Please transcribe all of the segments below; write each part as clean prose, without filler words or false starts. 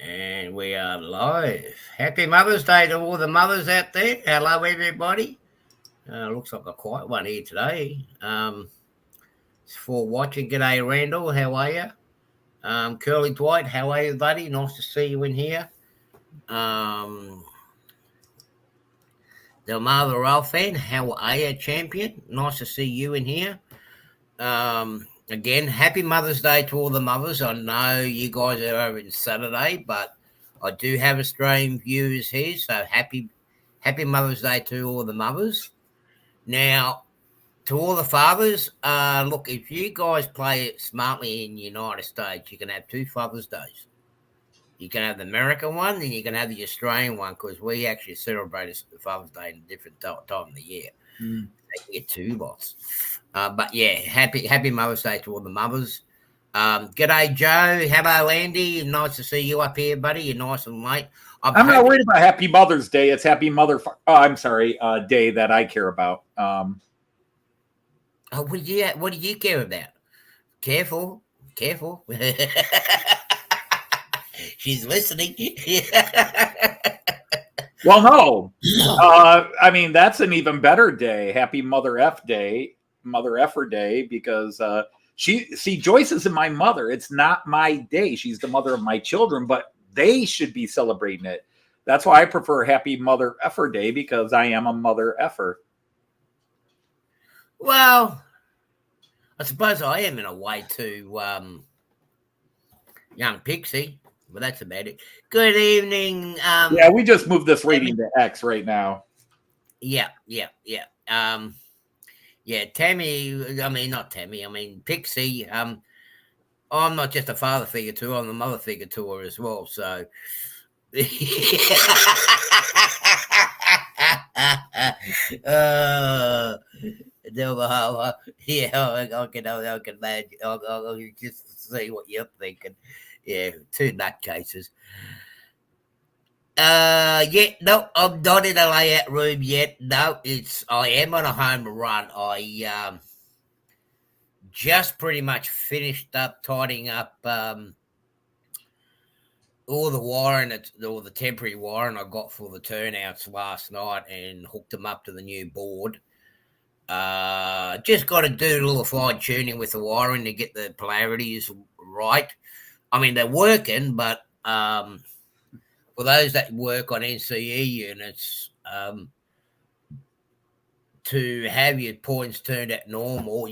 And we are live. Happy Mother's Day to all the mothers out there. Hello, everybody. Looks like a quiet one here today. For watching, g'day, Randall. How are you? Curly Dwight, how are you, buddy? Nice to see you in here. The Mother Ralph fan, how are you, champion? Nice to see you in here. Again, happy Mother's Day to all the mothers. I know you guys are over in Saturday, but I do have Australian viewers here, so happy Mother's Day to all the mothers. Now, to all the fathers, look, if you guys play it smartly in the United States, you can have two Father's Days. You can have the American one, and you can have the Australian one, because we actually celebrate Father's Day in a different time of the year. You get two lots. But yeah, happy Mother's Day to all the mothers. G'day, Joe. Hello, Andy. Nice to see you up here, buddy. You're nice and late. I'm not worried about Happy Mother's Day. It's Happy Day that I care about. What do you care about? Careful. She's listening. Well, no. I mean, that's an even better day. Happy Mother Effer Day, because Joyce isn't my mother. It's not my day. She's the mother of my children, but they should be celebrating it. That's why I prefer Happy Mother Effer Day, because I am a mother effer. Well, I suppose I am in a way to young Pixie. Well, that's about it. Good evening. Yeah, we just moved this rating to X right now. Yeah. Tammy. I mean, not Tammy. I mean, Pixie. I'm not just a father figure to her. I'm the mother figure to her as well. So. Yeah, I can imagine. I'll just see what you're thinking. Yeah, two nutcases. No, I'm not in a layout room yet. No, I am on a home run. I just pretty much finished up tidying up all the wiring, all the temporary wiring I got for the turnouts last night, and hooked them up to the new board. Just got to do a little fine tuning with the wiring to get the polarities right. I mean, they're working, but for those that work on NCE units, to have your points turned at normal,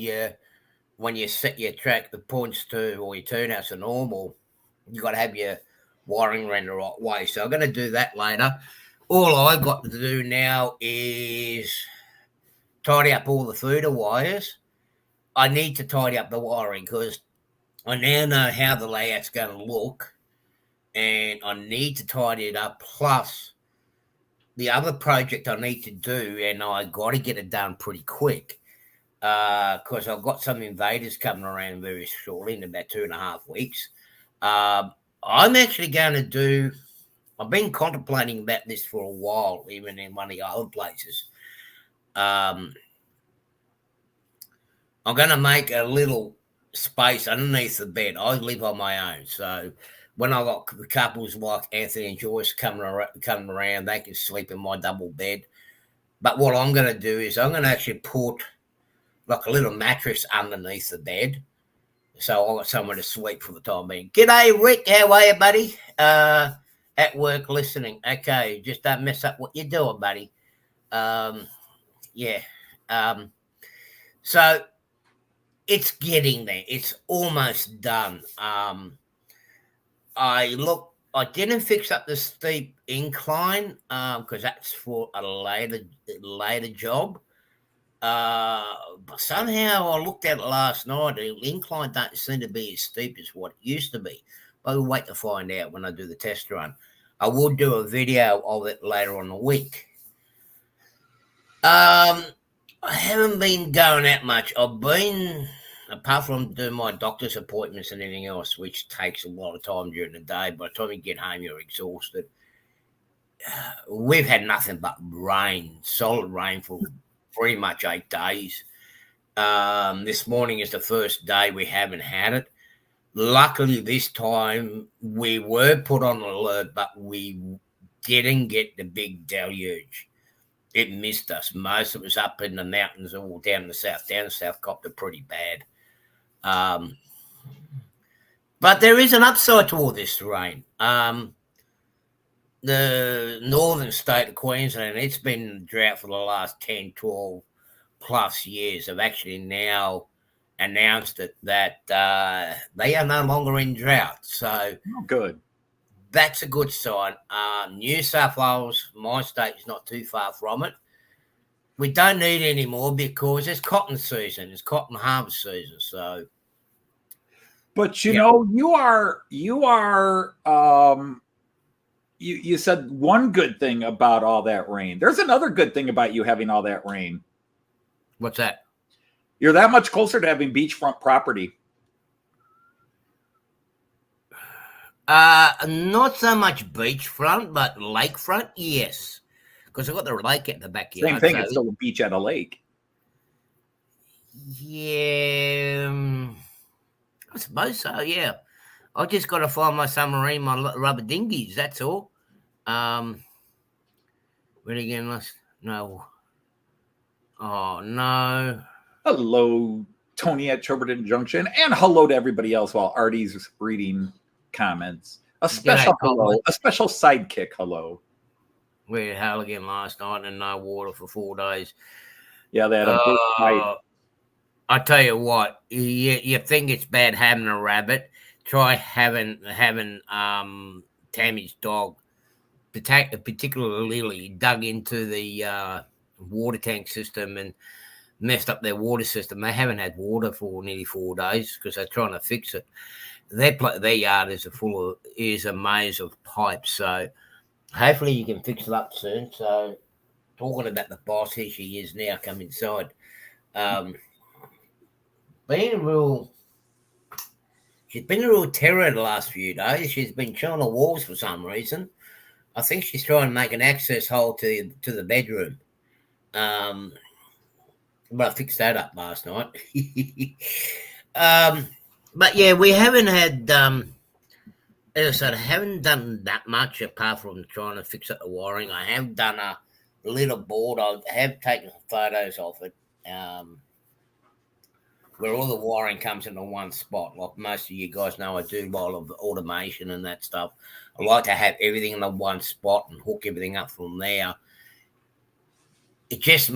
when you set your track, the points to, or your turnouts to normal, you got to have your wiring ran the right way. So I'm going to do that later. All I got to do now is tidy up all the feeder wires. I need to tidy up the wiring, because I now know how the layout's going to look, and I need to tidy it up. Plus, the other project I need to do, and I got to get it done pretty quick, because I've got some invaders coming around very shortly, in about 2.5 weeks. I'm actually going to do, I've been contemplating about this for a while, even in one of the other places. I'm going to make a little space underneath the bed. I live on my own, so when I got the couples like Anthony and Joyce coming around, they can sleep in my double bed. But what I'm going to do is I'm going to actually put like a little mattress underneath the bed, so I got somewhere to sleep for the time being. G'day, Rick. How are you, buddy? At work listening. Okay, just don't mess up what you're doing, buddy. So it's getting there. It's almost done. I didn't fix up the steep incline, because that's for a later job. But somehow I looked at it last night. The incline don't seem to be as steep as what it used to be. But we'll wait to find out when I do the test run. I will do a video of it later on the week. I haven't been going out much. I've been, apart from doing my doctor's appointments and anything else, which takes a lot of time during the day. By the time you get home, you're exhausted. We've had nothing but rain, solid rain for pretty much 8 days. This morning is the first day we haven't had it. luckily this time we were put on alert, but we didn't get the big deluge. It missed us. Most of it was up in the mountains, all down the south. Down the south copped it pretty bad. But there is an upside to all this rain. The northern state of Queensland, it's been drought for the last 10, 12 plus years. Have actually now announced that they are no longer in drought. So good. That's a good sign. New South Wales, my state, is not too far from it. We don't need any more because it's cotton season. It's cotton harvest season. So, but you know, you said one good thing about all that rain. There's another good thing about you having all that rain. What's that? You're that much closer to having beachfront property. Not so much beachfront, but lakefront, yes. Because I've got the lake at the backyard. Same thing, so it's still a beach at a lake. Yeah, I suppose so, yeah. I just got to find my submarine, my rubber dinghies, that's all. Where again? No. Oh, no. Hello, Tony at Choberton Junction, and hello to everybody else while Artie's reading comments. A special hello, a special sidekick hello. We had hail again last night and no water for 4 days. Yeah, they had a big fight. I tell you what, you think it's bad having a rabbit? Try having Tammy's dog, particularly Lily, dug into the water tank system and messed up their water system. They haven't had water for nearly 4 days because they're trying to fix it. Their yard is a maze of pipes. So hopefully you can fix it up soon. So talking about the boss, here she is now. Come inside. She's been a real terror the last few days. She's been chewing the walls for some reason. I think she's trying to make an access hole to the bedroom. But I fixed that up last night. But yeah, we haven't had, as I said, I haven't done that much apart from trying to fix up the wiring. I have done a little board. I have taken photos of it, where all the wiring comes into one spot. Like most of you guys know, I do a lot of automation and that stuff. I like to have everything in the one spot and hook everything up from there. It just,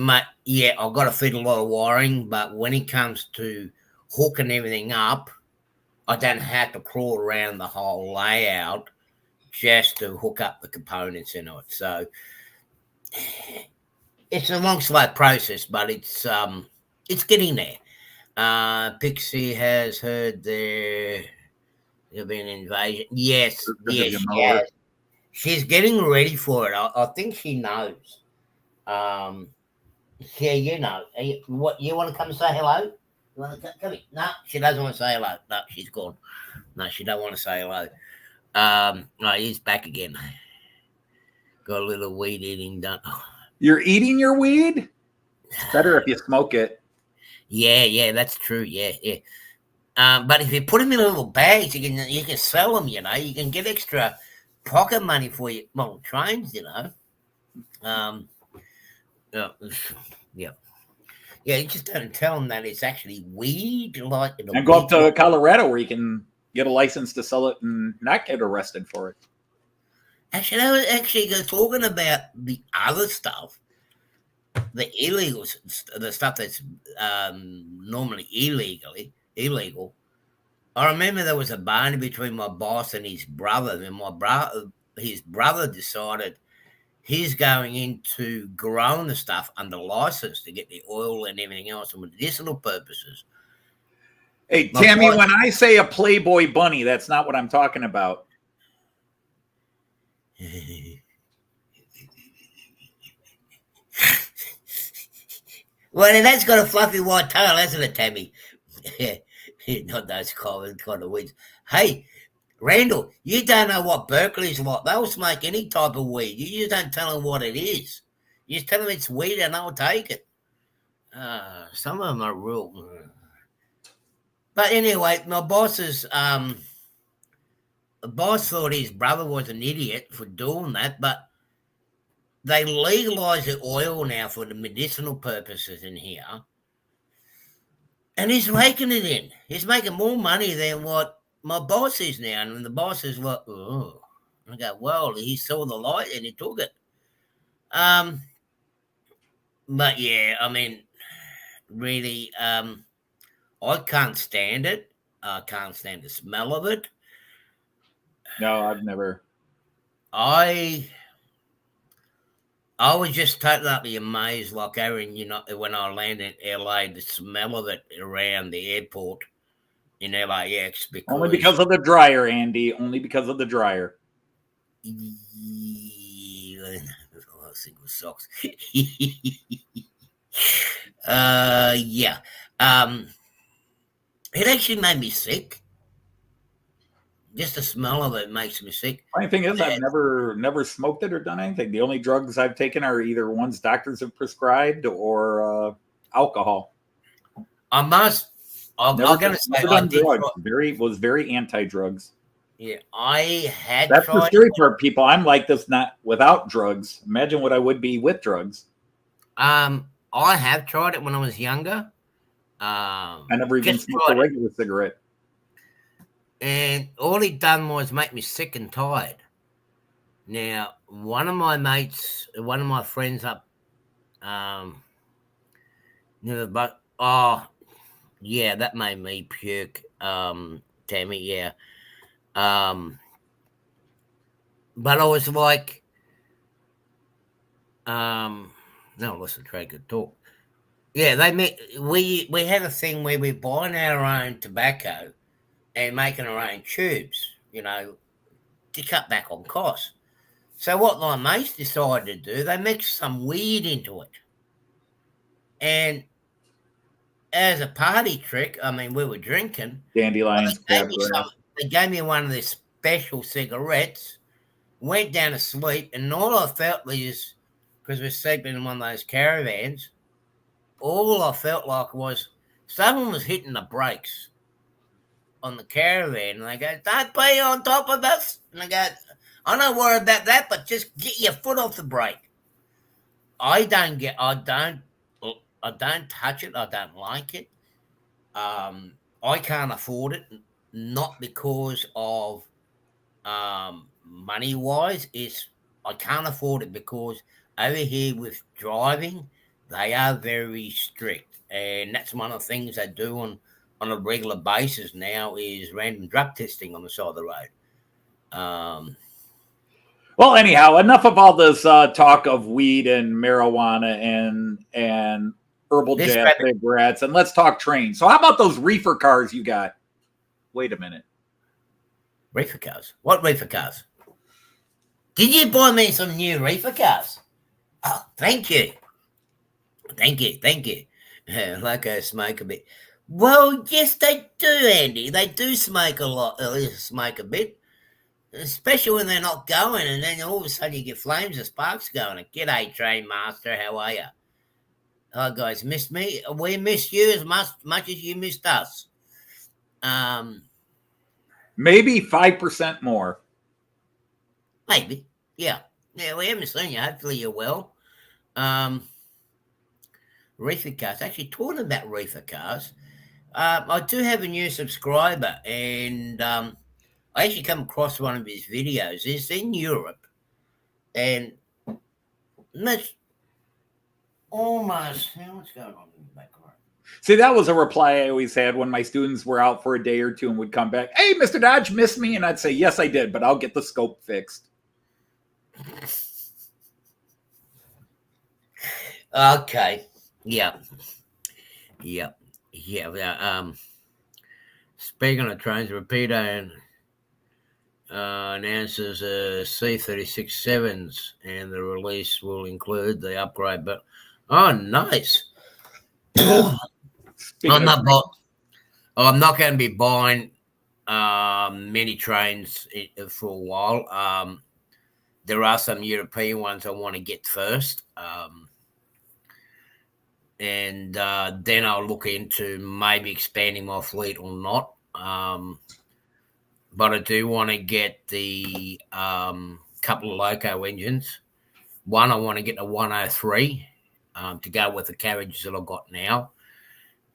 yeah, I've got to feed a lot of wiring, but when it comes to hooking everything up, I don't have to crawl around the whole layout just to hook up the components into it. So it's a long, slow process, but it's getting there. Pixie has heard there'll be an invasion. Yes, she has. She's getting ready for it. I think she knows. Yeah, you know. What, you want to come say hello? You want to come here? No, she doesn't want to say hello. No, she's gone. No, she don't want to say hello. No, he's back again. Got a little weed eating done. You're eating your weed? It's better if you smoke it. Yeah, that's true. Yeah. But if you put them in little bags, you can sell them. You know, you can get extra pocket money for you. Well, trains, you know. Yeah. You just don't tell them that it's actually weed. And go up to Colorado where you can get a license to sell it and not get arrested for it. Actually, I was actually talking about the other stuff, the illegals, the stuff that's normally illegal. I remember there was a bone between my boss and his brother, and his brother decided he's going into growing the stuff under license to get the oil and everything else for medicinal purposes. Hey, Tammy, when I say a Playboy bunny, that's not what I'm talking about. Well, that's got a fluffy white tail, hasn't it, Tammy? Not those kind of weeds. Hey, Randall, you don't know what Berkeley's like. They'll smoke any type of weed. You just don't tell them what it is. You just tell them it's weed and they'll take it. Some of them are real. But anyway, my boss's the boss thought his brother was an idiot for doing that, but they legalize the oil now for the medicinal purposes in here. And he's raking it in. He's making more money than what my boss is now. And the boss is like, oh. I go, well, he saw the light and he took it. But yeah, I mean, really, I can't stand it. I can't stand the smell of it. No, I've never. I was just totally amazed, like Aaron, when I landed in LA, the smell of it around the airport in LAX. Only because of the dryer, Andy. Only because of the dryer. Single socks. Yeah. It actually made me sick. Just the smell of it makes me sick. Funny thing is, I've never smoked it or done anything. The only drugs I've taken are either ones doctors have prescribed or alcohol. I'm going to say I did drugs. Was very anti-drugs. Yeah, I had. That's the scary part, people. I'm like this, not without drugs. Imagine what I would be with drugs. I have tried it when I was younger. I never even smoked a regular cigarette. And all he done was make me sick and tired. Now, one of my friends up, but yeah, that made me puke. Tammy, yeah. But I was like, no, listen, try to talk. Yeah, we had a thing where we're buying our own tobacco and making our own tubes, to cut back on costs. So what my mates decided to do, they mixed some weed into it. And as a party trick, I mean, we were drinking. Dandelions. They gave me one of their special cigarettes, went down to sleep, and all I felt was, because we're sleeping in one of those caravans, all I felt like was someone was hitting the brakes on the caravan, and they go, don't be on top of us. And I go, I don't worry about that, but just get your foot off the brake. I don't touch it. I don't like it. I can't afford it, not because of money wise. I can't afford it because over here with driving, they are very strict, and that's one of the things they do on a regular basis now is random drug testing on the side of the road. Well, anyhow, enough of all this talk of weed and marijuana and herbal jazz cigarettes, and let's talk trains. So how about those reefer cars you got? Wait a minute. Reefer cars? What reefer cars? Did you buy me some new reefer cars? Oh, thank you. Thank you. Like I smoke a bit. Well, yes, they do, Andy. They do smoke a lot. Smoke a bit. Especially when they're not going, and then all of a sudden you get flames and sparks going. G'day, train master. How are you? Oh, guys, missed me? We missed you as much as you missed us. Maybe 5% more. Maybe. Yeah. Yeah, we haven't seen you. Hopefully you're well. Reefer cars. Actually, talking about reefer cars, I do have a new subscriber, and I actually come across one of his videos. It's in Europe, and that's almost what's going on in the background. See, that was a reply I always had when my students were out for a day or two and would come back. Hey, Mr. Dodge, missed me? And I'd say, yes, I did, but I'll get the scope fixed. Okay. Yeah. Speaking of trains, Rapido announces C36-7s, and the release will include the upgrade. But nice. I'm not going to be buying many trains for a while. There are some European ones I want to get first. and then I'll look into maybe expanding my fleet or not. But I do want to get the couple of loco engines. One, I want to get the 103 to go with the carriages that I've got now.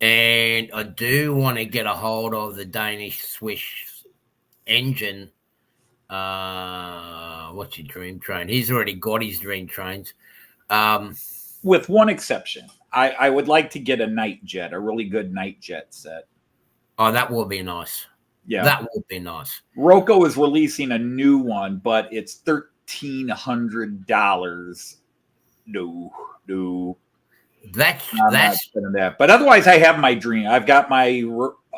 And I do want to get a hold of the Danish Swiss engine. What's your dream train? He's already got his dream trains. With one exception. I would like to get a night jet, a really good night jet set. Oh, that would be nice. Yeah. That would be nice. Roku is releasing a new one, but it's $1,300. No. That's not spending that. But otherwise, I have my dream. I've got my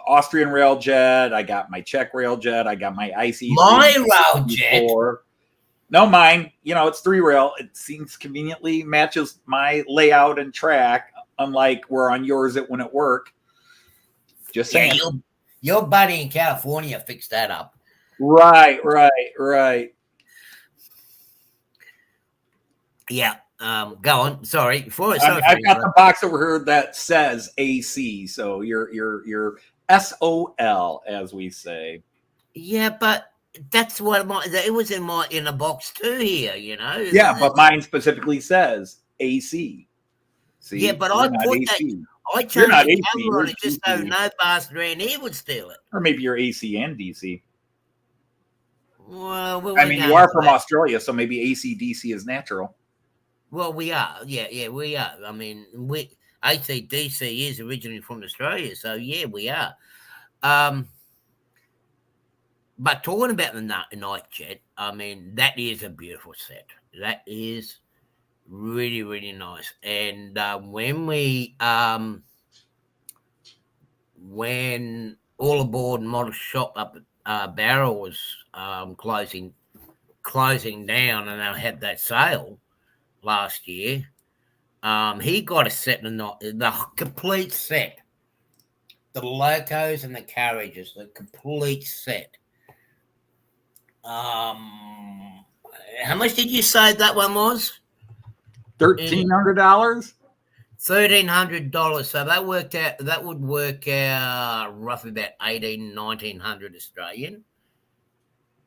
Austrian railjet. I got my Czech railjet. I got my IC. My railjet. No, mine. It's 3-rail. It seems conveniently matches my layout and track, unlike where on yours it wouldn't work. Just saying. Yeah, your buddy in California fixed that up. Right. Yeah. Go on. Sorry. I've got the box over here that says AC. So you're SOL, as we say. Yeah, but that's what it was in the box too here. Yeah, but mine specifically says AC. See? Yeah, but I put AC. that. I changed the camera on it just so no bastard around here would steal it. Or maybe you're AC and DC. Well, you are from Australia, so maybe AC DC is natural. Well, we are. Yeah, we are. I mean, AC/DC is originally from Australia, so yeah, we are. But talking about the night jet, I mean, that is a beautiful set. That is really, really nice. And when All Aboard Model Shop up at Barrow was closing down, and they had that sale last year, he got a set, the complete set, the locos and the carriages, the complete set. How much did you say that one was? $1,300. $1,300. So that would work out roughly about 1,900 Australian.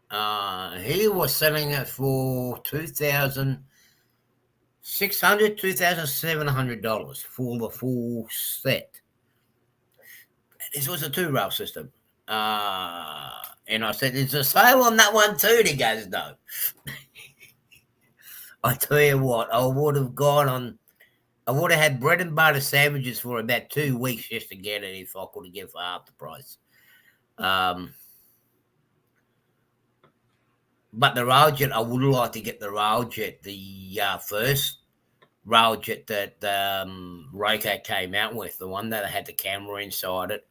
He was selling it for $2,700 for the full set. This was a 2-rail system. And I said, "Is a sale on that one too?" And he goes, "No." I tell you what, I would have had bread and butter sandwiches for about 2 weeks just to get it if I could have given for half the price. But the railjet, I would like to get the railjet, the first railjet that Roku came out with, the one that had the camera inside it.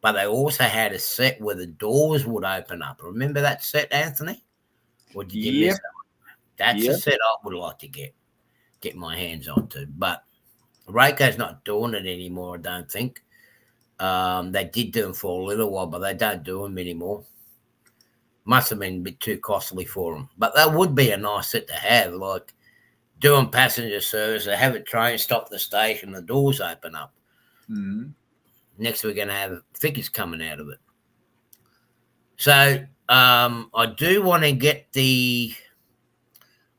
But they also had a set where the doors would open up. Remember that set, Anthony? Or did you miss that one? That's a set I would like to get my hands onto. But Roku's not doing it anymore, I don't think. They did do them for a little while, but they don't do them anymore. Must have been a bit too costly for them. But that would be a nice set to have, like doing passenger service. They have a train stop at the station, the doors open up. Mm-hmm. Next, we're going to have figures coming out of it. So I do want to get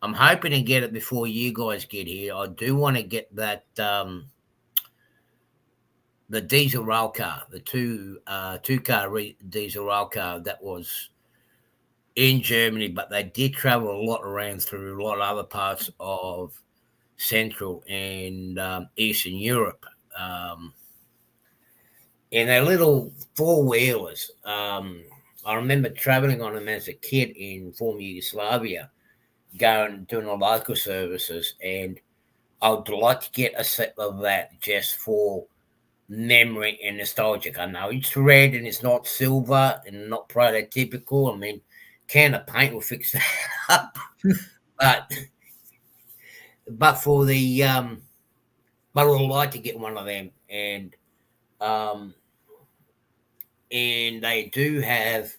I'm hoping to get it before you guys get here. I do want to get that the diesel rail car, the two-car diesel rail car that was in Germany, but they did travel a lot around through a lot of other parts of Central and Eastern Europe. And they're little 4-wheelers. I remember traveling on them as a kid in former Yugoslavia, doing the local services, and I would like to get a set of that just for memory and nostalgic. I know it's red and it's not silver and not prototypical. I mean, can of paint will fix that up, but for the but I would like to get one of them, and they do have,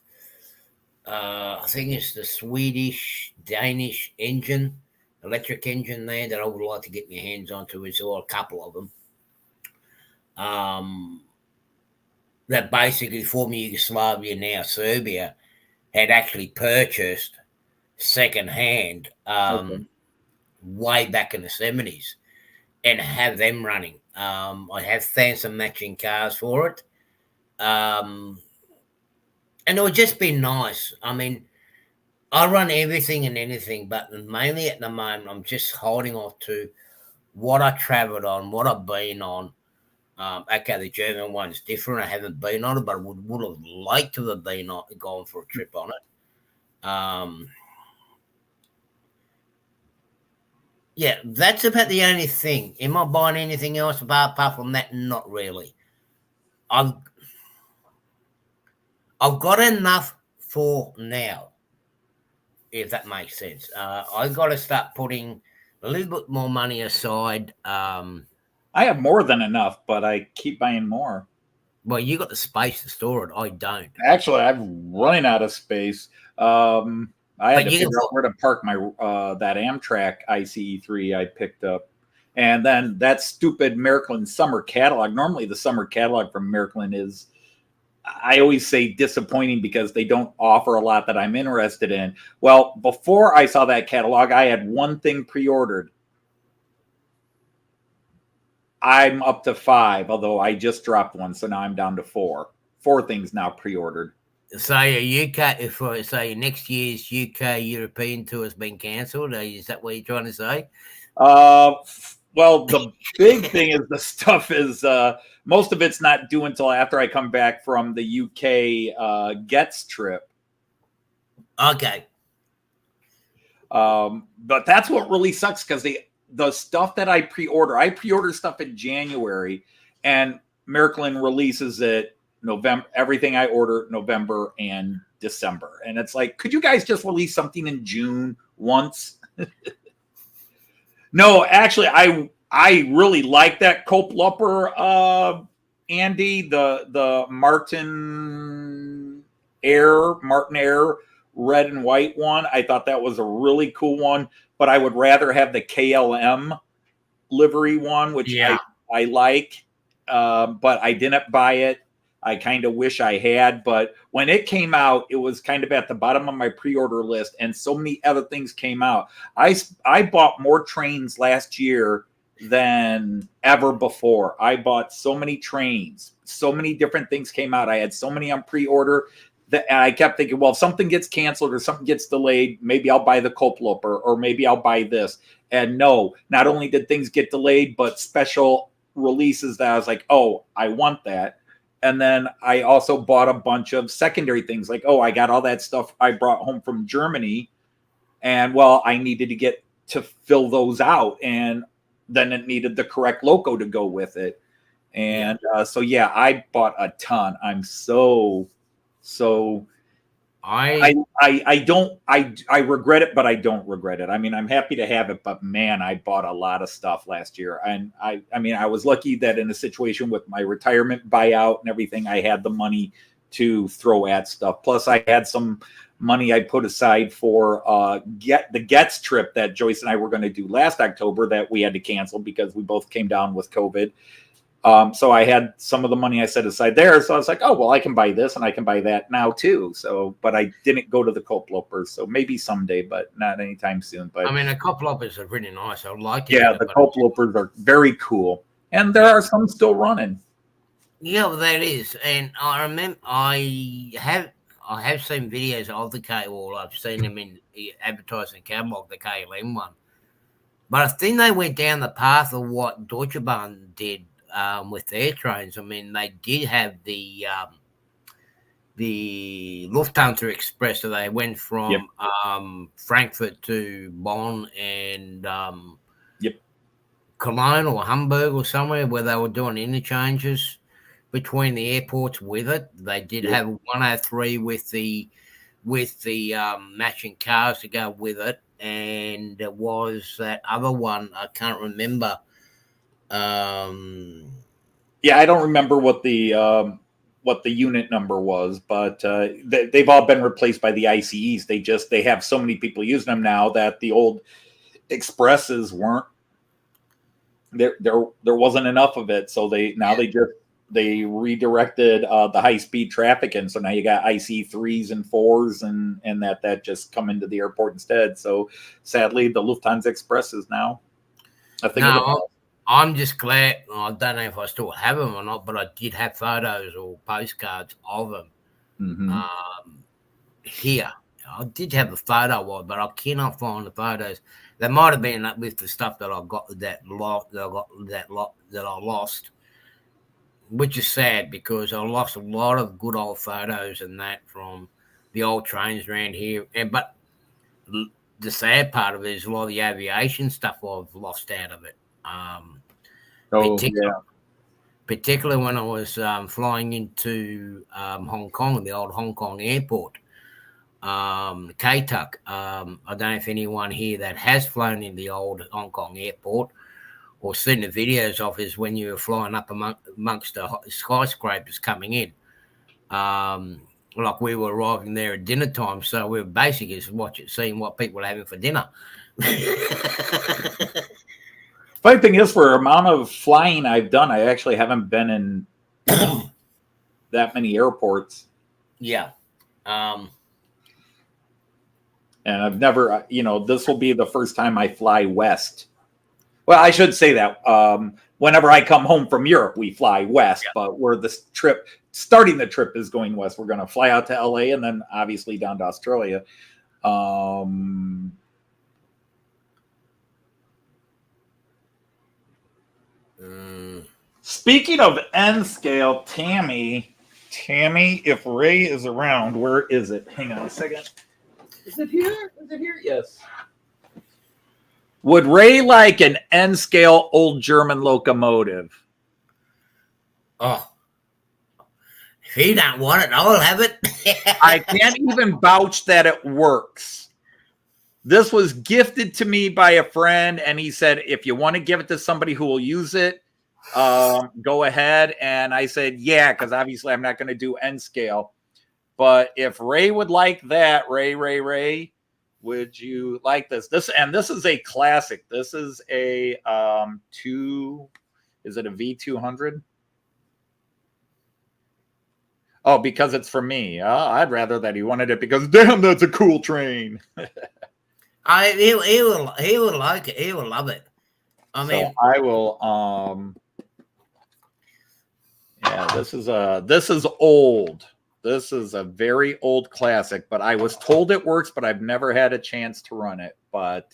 I think it's the Swedish-Danish engine, electric engine there that I would like to get my hands onto, as well, a couple of them. um, that basically former Yugoslavia, now Serbia, had actually purchased secondhand Okay. way back in the 70s and have them running. I have found some matching cars for it. Um, and it would just be nice. I mean, I run everything and anything, but mainly at the moment, I'm just holding off to what I travelled on, what I've been on. Okay, the German one's different. I haven't been on it, but I would have liked to have been on, gone for a trip on it. Yeah, that's about the only thing. Am I buying anything else apart from that? Not really. I've I've got enough for now, if that makes sense. I've got to start putting a little bit more money aside. I have more than enough, but I keep buying more. Well, you got the space to store it. I don't. Actually, I'm running out of space. I had But to you can figure out where to park my that Amtrak ICE3 I picked up, and then that stupid Miraklin summer catalog. Normally, the summer catalog from Miraklin is, I always say, disappointing because they don't offer a lot that I'm interested in. Well, before I saw that catalog, I had one thing pre-ordered. I'm up to 5, although I just dropped one, so now I'm down to 4. 4 things now pre-ordered. So your UK, if say next year's UK European tour has been cancelled, is that what you're trying to say? Uh, well, the big thing is the stuff is most of it's not due until after I come back from the UK Gets trip. Okay. But that's what really sucks because the stuff that I pre-order stuff in January, and Miraklin releases it November. Everything I order November and December, and it's like, could you guys just release something in June once? No, actually, I really like that Cope Lupper, Andy, the Martin Air red and white one. I thought that was a really cool one, but I would rather have the KLM livery one, which Yeah. I like, but I didn't buy it. I kind of wish I had, but when it came out, it was kind of at the bottom of my pre-order list, and so many other things came out. I bought more trains last year than ever before. I bought so many trains, so many different things came out. I had so many on pre-order that I kept thinking, well, if something gets canceled or something gets delayed, maybe I'll buy the Koploper or maybe I'll buy this. And no, not only did things get delayed, but special releases that I was like, oh, I want that. And then I also bought a bunch of secondary things like, oh, I got all that stuff I brought home from Germany. And well, I needed to get to fill those out. And then it needed the correct loco to go with it. And so, yeah, I bought a ton. I'm so I regret it, but I don't regret it. I mean, I'm happy to have it, but man, I bought a lot of stuff last year. And I mean, I was lucky that in a situation with my retirement buyout and everything, I had the money to throw at stuff. Plus I had some money I put aside for the Gets trip that Joyce and I were going to do last October that we had to cancel because we both came down with COVID. So I had some of the money I set aside there. So I was like, oh, well, I can buy this and I can buy that now too. So, but I didn't go to the Coplopers. So maybe someday, but not anytime soon. But I mean, the Coplopers are really nice. I like it. yeah, the Coplopers are very cool. And there are some still running. Yeah, well, that is. And I remember I have seen videos of the K-Wall. I've seen them in the advertising catalog, the KLM one. But I think they went down the path of what Deutsche Bahn did with their trains. I mean, they did have the Lufthansa Express, so they went from Frankfurt to Bonn and Cologne or Hamburg or somewhere where they were doing interchanges between the airports with it. They did have 103 with the matching cars to go with it, and there was that other one I can't remember. Yeah, I don't remember what the unit number was, but they've all been replaced by the ICEs. They have so many people using them now that the old expresses weren't. there wasn't enough of it, so they redirected the high speed traffic, and so now you got IC 3s and 4s and that just come into the airport instead. So sadly, the Lufthansa Express is now a thing of the past. I'm just glad. I don't know if I still have them or not, but I did have photos or postcards of them here. I did have a photo of it, but I cannot find the photos. They might have been up with the stuff that I got that I lost, which is sad because I lost a lot of good old photos and that from the old trains around here. But the sad part of it is a lot of the aviation stuff I've lost out of it. Particularly when I was flying into Hong Kong, the old Hong Kong airport, K-Tuck. I don't know if anyone here that has flown in the old Hong Kong airport or seen the videos of is when you were flying up amongst the skyscrapers coming in. Like we were arriving there at dinner time, so we were basically seeing what people were having for dinner. Funny thing is, for the amount of flying I've done, I actually haven't been in that many airports. Yeah. And I've never, this will be the first time I fly west. Well, I should say that whenever I come home from Europe, we fly west, but starting the trip is going west. We're going to fly out to LA and then obviously down to Australia. Speaking of N scale, Tammy, if Ray is around, where is it? Hang on a second. Is it here? Yes. Would Ray like an N scale old German locomotive? Oh, if he don't want it, I'll have it. I can't even vouch that it works. This was gifted to me by a friend, and he said, if you want to give it to somebody who will use it, go ahead. And I said, yeah, because obviously I'm not going to do N scale. But if Ray would like that, Ray, would you like this? This is a classic. This is a is it a V200? Oh, because it's for me. I'd rather that he wanted it because damn, that's a cool train. He will like it. He will love it. I will. Yeah, this is old. This is a very old classic, but I was told it works, but I've never had a chance to run it. But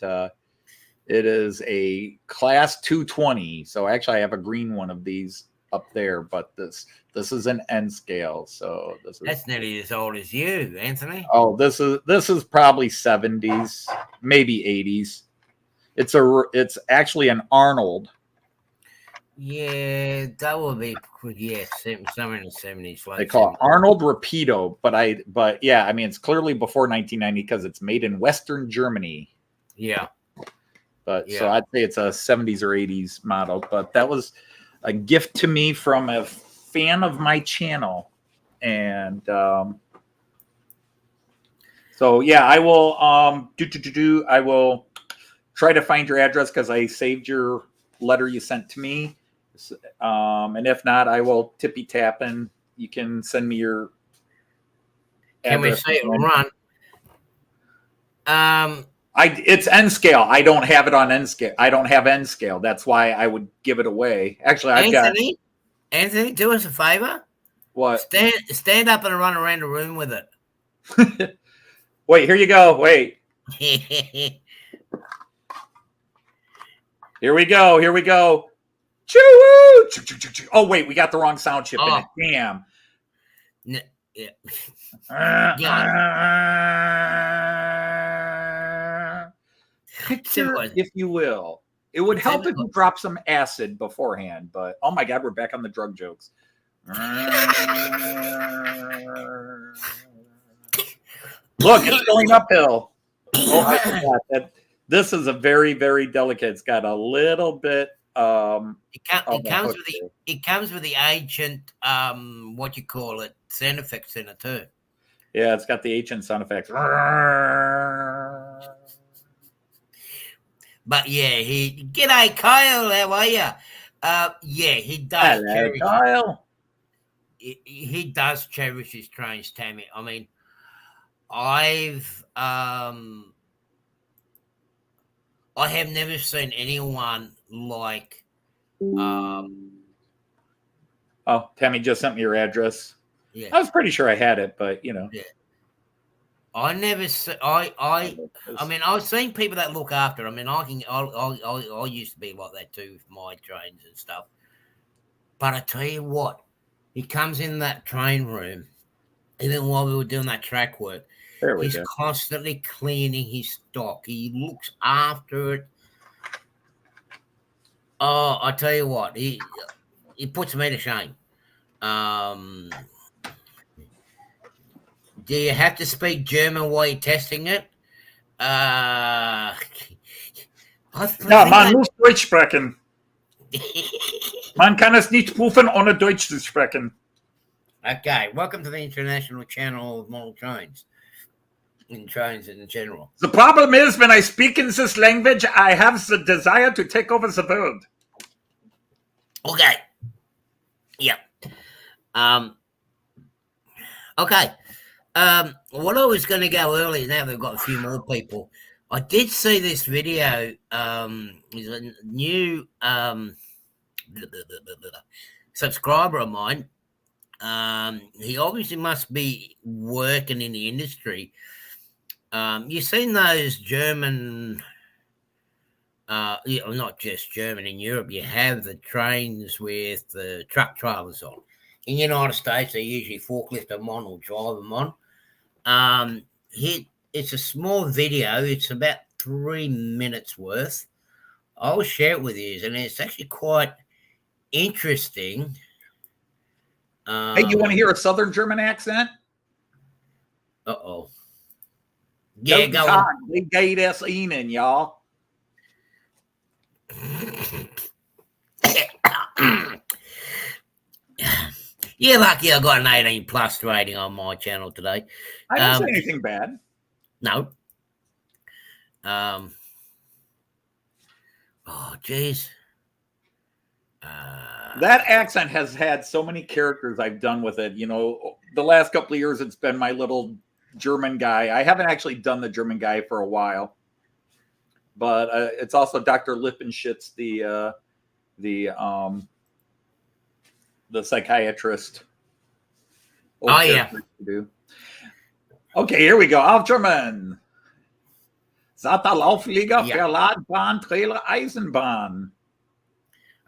it is a class 220. So actually, I have a green one of these up there, but this is an N scale. So that's nearly as old as you, Anthony. Oh, this is probably 70s, maybe 80s. It's actually an Arnold. Yeah, that would be somewhere in the 70s. They call it Arnold Rapido, but yeah, I mean it's clearly before 1990 because it's made in Western Germany. Yeah. But so I'd say it's a 70s or 80s model, but that was a gift to me from a fan of my channel. And so yeah, I will I will try to find your address because I saved your letter you sent to me. And if not, I will tippy tap and you can send me your address. Can we say it run? It's N scale. I don't have it on N scale. I don't have N scale. That's why I would give it away. Actually, Anthony, do us a favor. What? Stand up and run around the room with it. Wait, here you go. Wait. Here we go. Choo! Oh, wait, we got the wrong sound chip in it. Damn. Picture, if you will. It would help if you drop some acid beforehand, but oh my God, we're back on the drug jokes. Look, it's going uphill. Oh, I forgot that. This is a very, very delicate. It's got a little bit. It comes with the ancient what you call it sound effects in it too. Yeah, it's got the ancient sound effects. But yeah, g'day Kyle, how are you? Yeah, he does Hello, cherish. Kyle. He does cherish his trains, Tammy. I mean, I've I have never seen anyone like Oh, Tammy just sent me your address. yeah, I was pretty sure I had it, but you know. yeah. I never see. I mean, I've seen people that look after. I mean, I used to be like that too with my trains and stuff. But I tell you what, he comes in that train room, even while we were doing that track work. There we He's go. constantly cleaning his stock. He looks after it. Oh, I tell you what, he puts me to shame. Um, do you have to speak German while you're testing it? I Ja, think man muss Deutsch sprechen. Man kann es nicht prüfen, ohne Deutsch zu sprechen. Okay, welcome to the International Channel of Model Trains. In trains in general. The problem is, when I speak in this language, I have the desire to take over the world. Okay. Yep. Okay. What I was going to go earlier, now we've got a few more people. I did see this video. He's a new subscriber of mine. He obviously must be working in the industry. You've seen those German, not just German, in Europe, you have the trains with the truck trailers on. In the United States, they usually forklift them on or drive them on. It's a small video. It's about 3 minutes worth. I'll share it with you, and it's actually quite interesting. Hey, you want to hear a Southern German accent? Uh-oh. Yeah, Guten go Tag, on. wie geht es Ihnen, y'all? You're lucky I got an 18 plus rating on my channel today. I didn't say anything bad. No. Oh, geez. That accent has had so many characters I've done with it. You know, the last couple of years, it's been my little German guy. I haven't actually done the German guy for a while, but it's also Dr. Lippenschitz, the psychiatrist. Oh, yeah. Okay, here we go. Auf German. Sata Lauflieger, Yeah. Verladbahn, Trailer, Eisenbahn.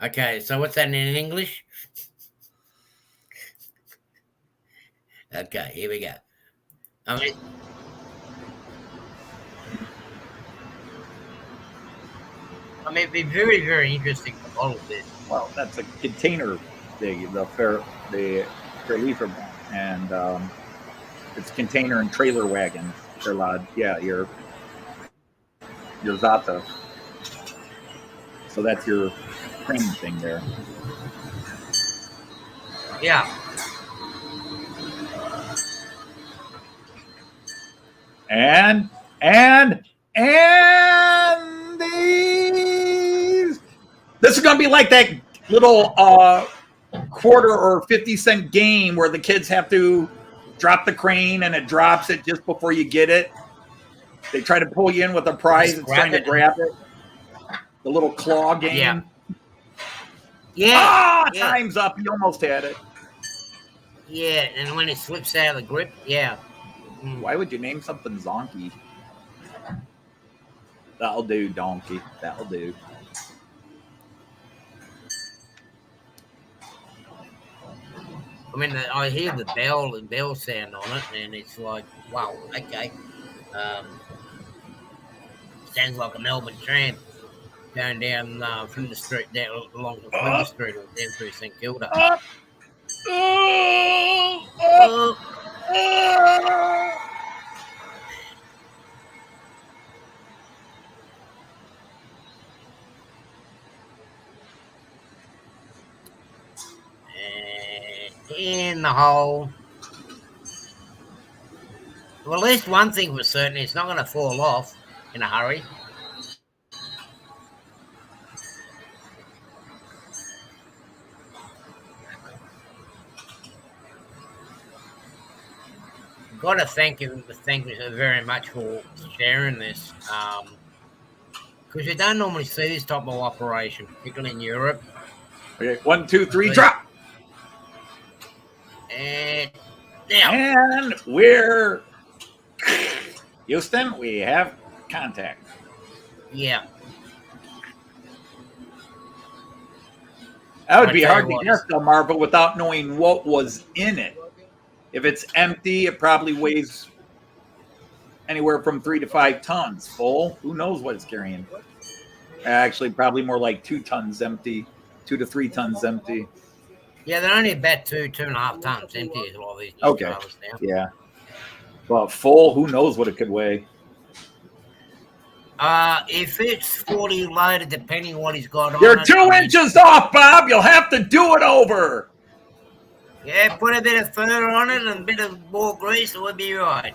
Okay, so what's that in English? Okay, here we go. I mean, it'd be very, very interesting to follow this. Well, that's a container, the Verlieferbahn, and it's container and trailer wagon. Verlad, yeah, your Zata. So that's your crane thing there. Yeah. And these. This is gonna be like that little quarter or 50-cent game where the kids have to drop the crane and it drops it just before you get it. They try to pull you in with a prize. It's trying to grab it. The little claw game. Yeah. Yeah. Yeah. Time's up. You almost had it. Yeah, and when it slips out of the grip, yeah. Why would you name something Zonky? That'll do, Donkey. That'll do. I mean, I hear the bell sound on it, and it's like, wow, okay. Sounds like a Melbourne tram going down from the street, down along the Flinders Street or down through St Kilda. In the hole. Well, at least one thing for certain, it's not going to fall off in a hurry. got to thank you very much for sharing this. Because you don't normally see this type of operation, particularly in Europe. Okay, 1, 2, 3, But, drop. And now, And we're Houston. We have contact. yeah, That would I be tell hard you to what, guess, though, Marva, without knowing what was in it. If it's empty, it probably weighs anywhere from 3 to 5 tons. Full, who knows what it's carrying? Actually, probably more like 2 tons empty, 2 to 3 tons empty. yeah, they're only about 2.5 tons empty as a lot of these new Okay. trailers now. Yeah. But full, who knows what it could weigh? If it's 40 loaded, depending on what he's got on You're it, 2 inches off, Bob. You'll have to do it over. Yeah, put a bit of fur on it and a bit of more grease, it would be right.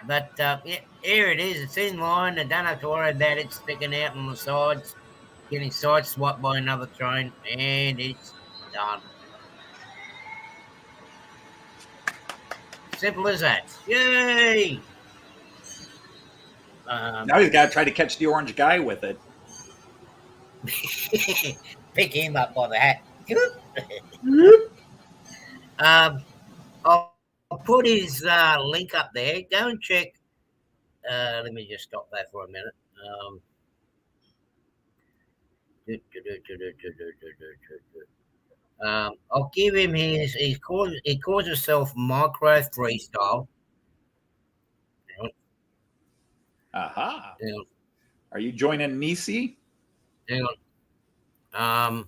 But yeah, here it is. It's in line. I don't have to worry about it sticking out on the sides, getting side swapped by another train, and it's done. Simple as that. Yay! Now he's got to try to catch the orange guy with it. Pick him up by the hat. I'll put his link up there. Go and check. Let me just stop that for a minute. I'll give him his. He calls himself Miro Freestyle. Aha. Hang on. Are you joining Nisi? Hang on.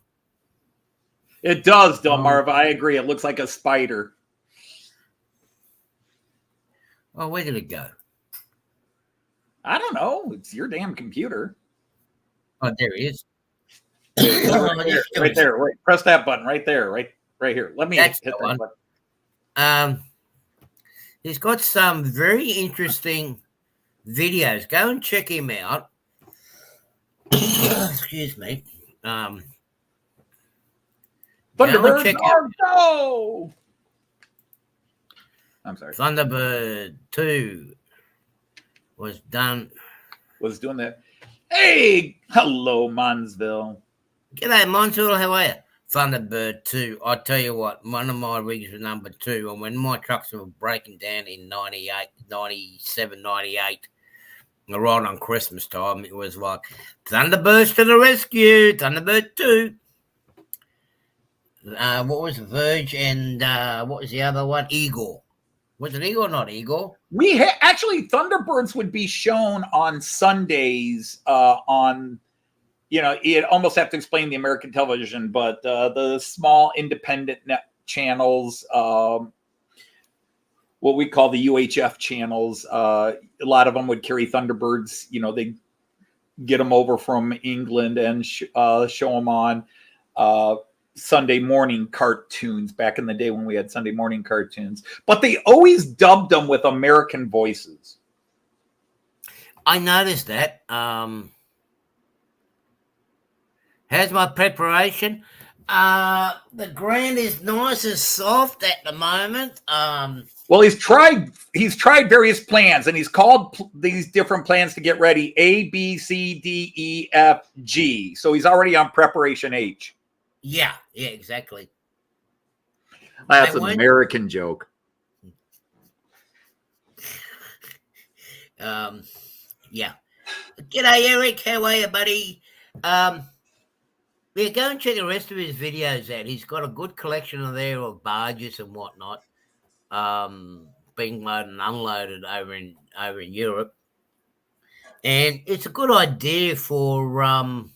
It does, Delmarva. I agree. It looks like a spider. Oh, where did it go? I don't know. It's your damn computer. Oh, there he is. Right there. Right. Press that button right there. Right here. Let me That's hit the that one. button. He's got some very interesting videos. Go and check him out. Excuse me. Thunderbird, go! I'm sorry. Thunderbird 2 was done. Was doing that. Hey, hello, Monsville. G'day, Monsool. How are you? Thunderbird 2. I tell you what, one of my rigs was number 2, and when my trucks were breaking down in 98, 97, 98, right on Christmas time, it was like, Thunderbirds to the rescue, Thunderbird 2. What was Verge and what was the other one? Igor. Was it Igor or not Igor? We actually, Thunderbirds would be shown on Sundays on, you'd almost have to explain the American television, but the small independent net channels, what we call the UHF channels, a lot of them would carry Thunderbirds. They get them over from England and show them on Sunday morning cartoons back in the day when we had Sunday morning cartoons. But they always dubbed them with American voices. I noticed that. How's my preparation? The ground is nice and soft at the moment. Well, he's tried various plans, and he's called these different plans to get ready A, B, C, D, E, F, G. So he's already on preparation H. Yeah, exactly. That's an American joke. Yeah. G'day, Eric. How are you, buddy? Yeah, go and check the rest of his videos out. He's got a good collection of barges and whatnot, being loaded and unloaded over in Europe. And it's a good idea for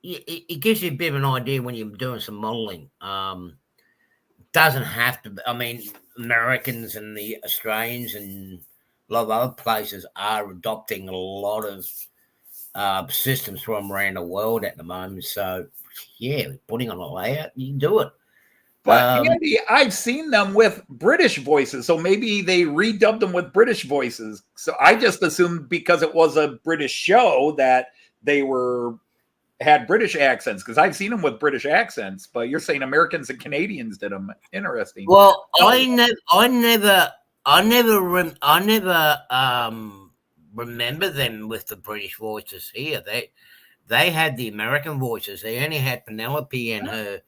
it gives you a bit of an idea when you're doing some modeling. Doesn't have to be, Americans and the Australians and a lot of other places are adopting a lot of systems from around the world at the moment. So, yeah, putting on a layout, you can do it. But Andy, I've seen them with British voices, so maybe they redubbed them with British voices. So I just assumed because it was a British show that they were had British accents, because I've seen them with British accents, but you're saying Americans and Canadians did them. Interesting. Well, No. I never remember them with the British voices here. They had the American voices. They only had Penelope and her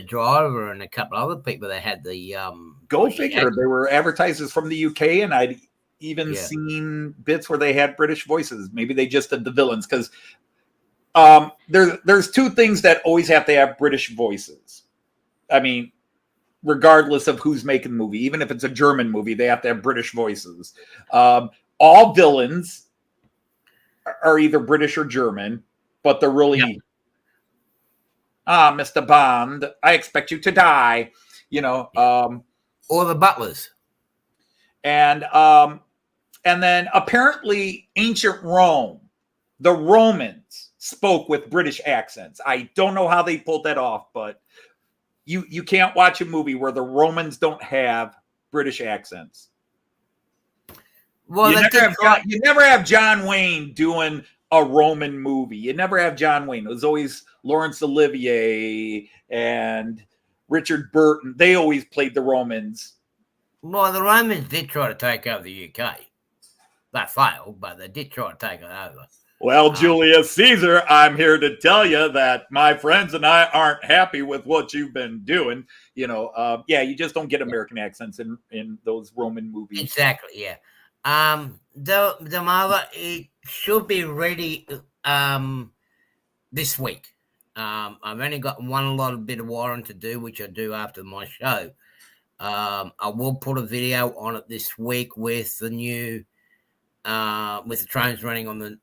driver and a couple other people that had the Go British figure. accent. They were advertisers from the UK, and I'd even seen bits where they had British voices. Maybe they just did the villains, because there's two things that always have to have British voices. I mean, regardless of who's making the movie, even if it's a German movie, they have to have British voices. All villains are either British or German, but they're really, Mr. Bond, I expect you to die, or the butlers. And then apparently ancient Rome, the Romans spoke with British accents. I don't know how they pulled that off, but you can't watch a movie where the Romans don't have British accents. Well, you never have John Wayne doing a Roman movie. You never have John Wayne. It was always Laurence Olivier and Richard Burton. They always played the Romans. Well, the Romans did try to take over the UK. They failed, but they did try to take it over. Well, Julius Caesar, I'm here to tell you that my friends and I aren't happy with what you've been doing. You just don't get American accents in those Roman movies. Exactly, yeah. The mother, it should be ready this week. I've only got one little bit of wiring to do, which I do after my show. I will put a video on it this week with the new with the trains running on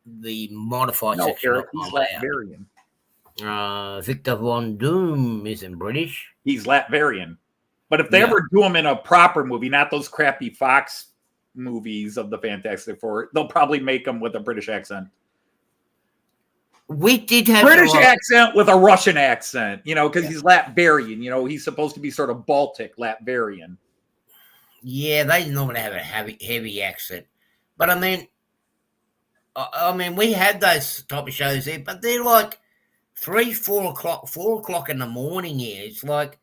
the modified section. Eric, he's Latvian. Victor Von Doom isn't British. He's Latvian. But if they ever do him in a proper movie, not those crappy Fox movies of the Fantastic Four, they'll probably make him with a British accent. We did have British accent with a Russian accent, because he's Latvian. He's supposed to be sort of Baltic Latvian. Yeah, they normally have a heavy accent. But I mean, we had those type of shows here, but they're like 3, 4 o'clock in the morning here. It's like,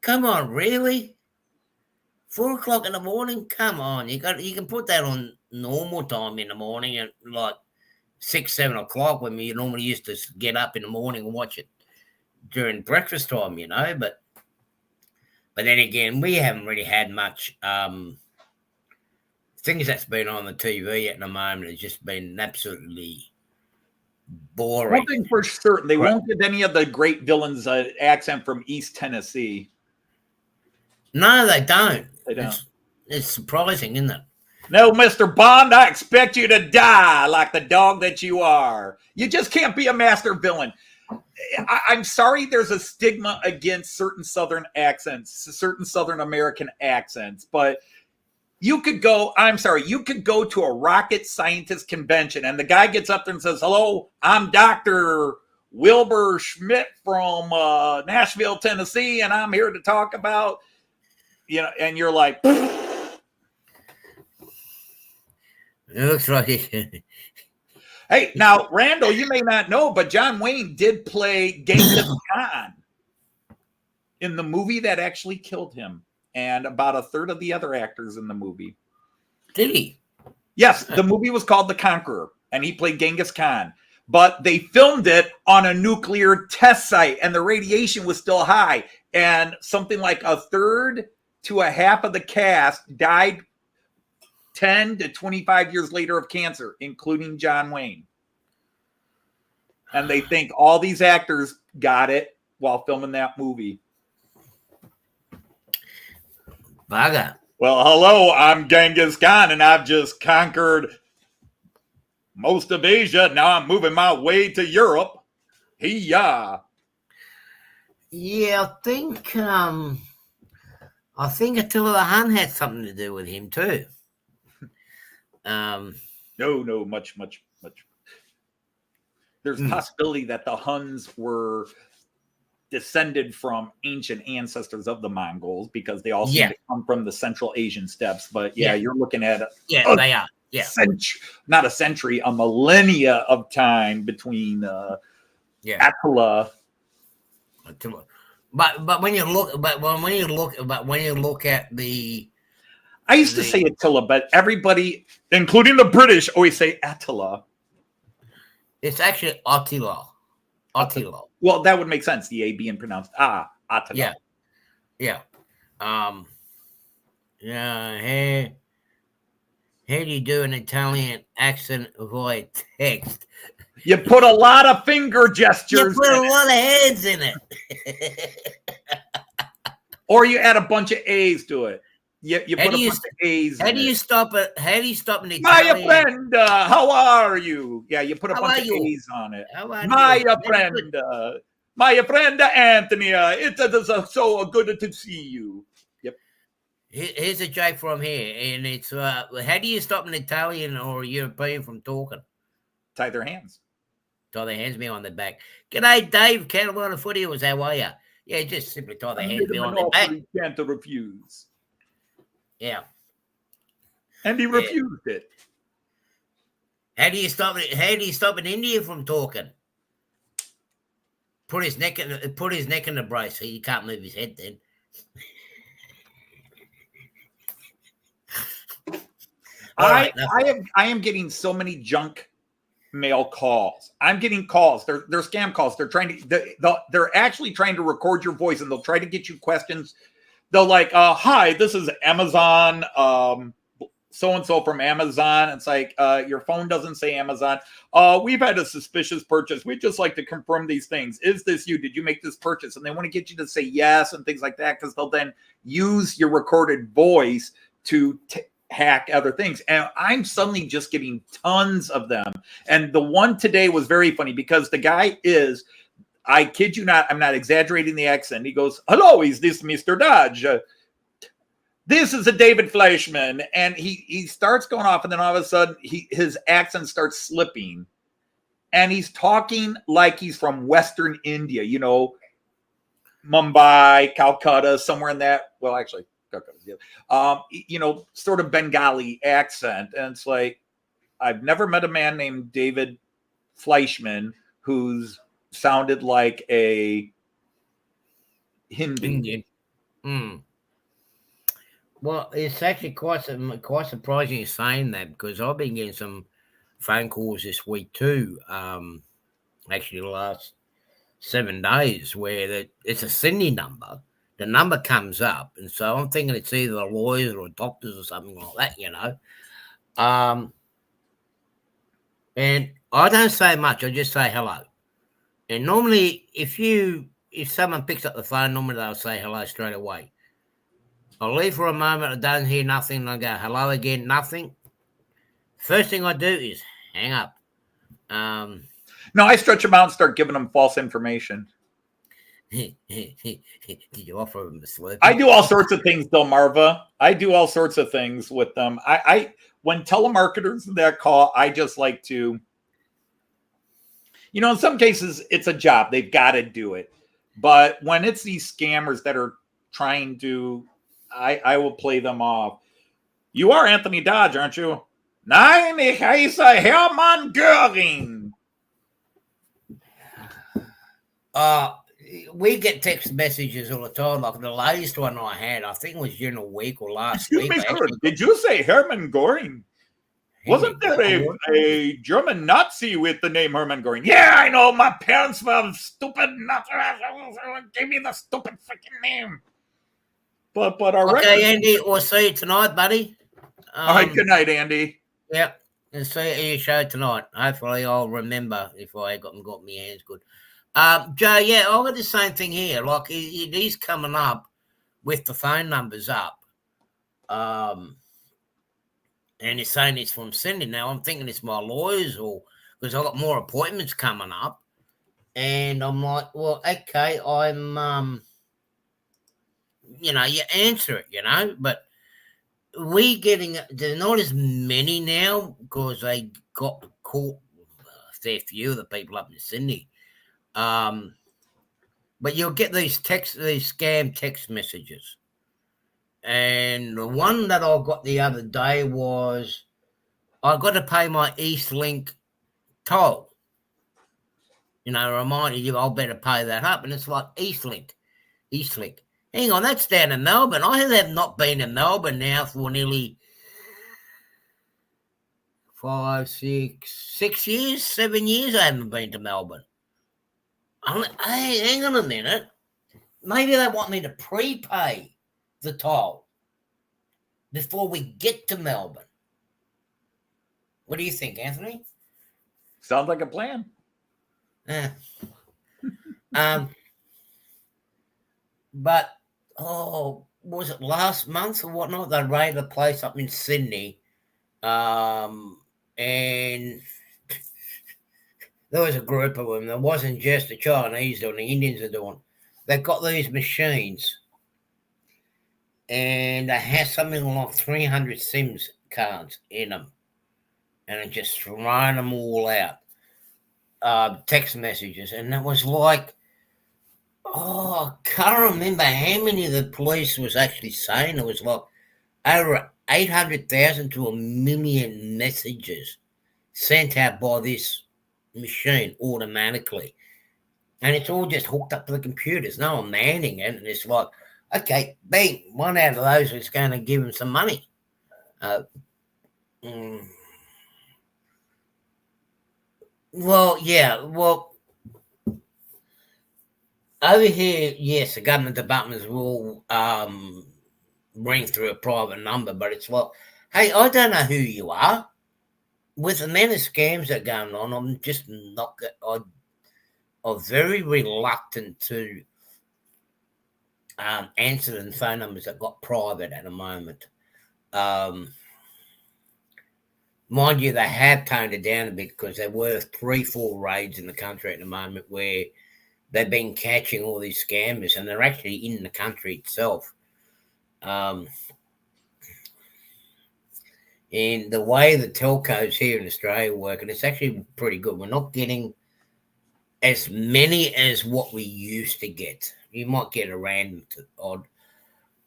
come on, really? 4 o'clock in the morning? Come on, you can put that on normal time in the morning at like 6, 7 o'clock when we normally used to get up in the morning and watch it during breakfast time, But then again, we haven't really had much things that's been on the TV at the moment. Has just been absolutely boring. One thing for certain, they won't get any of the great villains' accent from East Tennessee. No, they don't. They don't. It's surprising, isn't it? No, Mr. Bond, I expect you to die like the dog that you are. You just can't be a master villain. I'm sorry there's a stigma against certain Southern accents, certain Southern American accents, but you could go to a rocket scientist convention and the guy gets up there and says, "Hello, I'm Dr. Wilbur Schmidt from Nashville, Tennessee, and I'm here to talk about," and you're like, it looks like it. Hey, now, Randall, you may not know, but John Wayne did play Genghis Khan in the movie that actually killed him, and about a third of the other actors in the movie. Did he? Yes, the movie was called The Conqueror, and he played Genghis Khan. But they filmed it on a nuclear test site, and the radiation was still high. And something like a third to a half of the cast died 10 to 25 years later of cancer, including John Wayne. And they think all these actors got it while filming that movie. Bugger. Well, hello, I'm Genghis Khan, and I've just conquered most of Asia. Now I'm moving my way to Europe. Hey-ya. Yeah, I think Attila the Hun had something to do with him too. No, much. There's a possibility that the Huns were descended from ancient ancestors of the Mongols because they all seem to come from the Central Asian steppes. But you're looking at they are. not a century, a millennia of time between Attila. But when you look at the, I used to say Attila, but everybody, including the British, always say Attila. It's actually Attila. Attila. Well, that would make sense. The A being pronounced Attila. Yeah. How do you do an Italian accent via text? You put a lot of finger gestures. You put a lot of hands in it. Or you add a bunch of A's to it. You put a bunch of A's. How do you stop it? How do you stop an My Italian? friend, how are you? Yeah, you put a bunch of A's on it. My friend Anthony, it is so good to see you. Yep. Here's a joke from here, and it's how do you stop an Italian or a European from talking? Tie their hands. Tie their hands behind their back. G'day, Dave. Carolina Footy. How are you? Yeah, just simply tie their hands behind their back. Can't refuse. Yeah. And he refused it. How do you stop it? How do you stop an Indian from talking? Put his neck in the brace. He can't move his head then. I am getting so many junk mail calls. I'm getting calls. They're scam calls. They're actually trying to record your voice, and they'll try to get you questions. They'll like, hi, this is Amazon, so-and-so from Amazon. It's like, your phone doesn't say Amazon. We've had a suspicious purchase. We'd just like to confirm these things. Is this you? Did you make this purchase? And they want to get you to say yes and things like that, because they'll then use your recorded voice to hack other things. And I'm suddenly just getting tons of them. And the one today was very funny because the guy is, I kid you not, I'm not exaggerating the accent. He goes, hello, is this Mr. Dodge? This is a David Fleischman. And he starts going off, and then all of a sudden his accent starts slipping. And he's talking like he's from Western India, Mumbai, Calcutta, somewhere in that. Well, actually, sort of Bengali accent. And it's like, I've never met a man named David Fleischman who's sounded like a Hindu. Indian. Well, it's actually quite surprising you're saying that, because I've been getting some phone calls this week too. Actually, the last 7 days, where it's a Sydney number. The number comes up, and so I'm thinking it's either lawyers or doctors or something like that, And I don't say much. I just say hello. And normally, if someone picks up the phone, normally they'll say hello straight away. I'll leave for a moment. I don't hear nothing. And I go hello again. Nothing. First thing I do is hang up. No, I stretch them out and start giving them false information. Did you offer them the slip? I do all sorts of things, though, Marva. I do all sorts of things with them. When telemarketers that call, I just like to, in some cases, it's a job. They've got to do it. But when it's these scammers that are trying to, I will play them off. You are Anthony Dodge, aren't you? Nein, ich heiße Hermann Göring. We get text messages all the time. Like the latest one I had, I think it was during a week or last week. Did you say Hermann Göring? Wasn't there a German Nazi with the name Hermann Göring? Yeah, I know. My parents were stupid Nazis. Gave me the stupid freaking name. But all right. Okay, Andy, we'll see you tonight, buddy. All right, good night, Andy. Yeah, and see you at your show tonight. Hopefully I'll remember if I got my hands good. Joe, yeah, I've got the same thing here. Like, he's coming up with the phone numbers up. And he's saying it's from Sundy. Now, I'm thinking it's my lawyers, or because I've got more appointments coming up. And I'm like, well, okay, I'm, you answer it, but there's not as many now because they got caught a fair few of the people up in Sydney. But you'll get these scam text messages. And the one that I got the other day was, I've got to pay my Eastlink toll. Reminding you, I'll better pay that up. And it's like Eastlink. Hang on, that's down in Melbourne. I have not been in Melbourne now for nearly 5, 6 years, 7 years. I haven't been to Melbourne. Hey, hang on a minute. Maybe they want me to prepay the toll before we get to Melbourne. What do you think, Anthony? Sounds like a plan. But was it last month or whatnot? They raided a place up in Sydney, and there was a group of them. There wasn't just the Chinese or the Indians are doing. They've got these machines, and they have something like 300 SIMs cards in them, and it just throwing them all out. Text messages, and it was like, I can't remember how many the police was actually saying. It was like over 800,000 to 1 million messages sent out by this machine automatically. And it's all just hooked up to the computers. No one manning it. And it's like, okay, bang, one out of those is going to give them some money. Well, yeah, well, over here, yes, the government departments will ring through a private number, but it's like, hey, I don't know who you are. With the amount of scams that are going on, I'm just not. I'm very reluctant to answer the phone numbers that got private at the moment. Mind you, they have toned it down a bit because there were 3-4 raids in the country at the moment where they've been catching all these scammers, and they're actually in the country itself. And the way the telcos here in Australia work, and it's actually pretty good. We're not getting as many as what we used to get. You might get a random odd,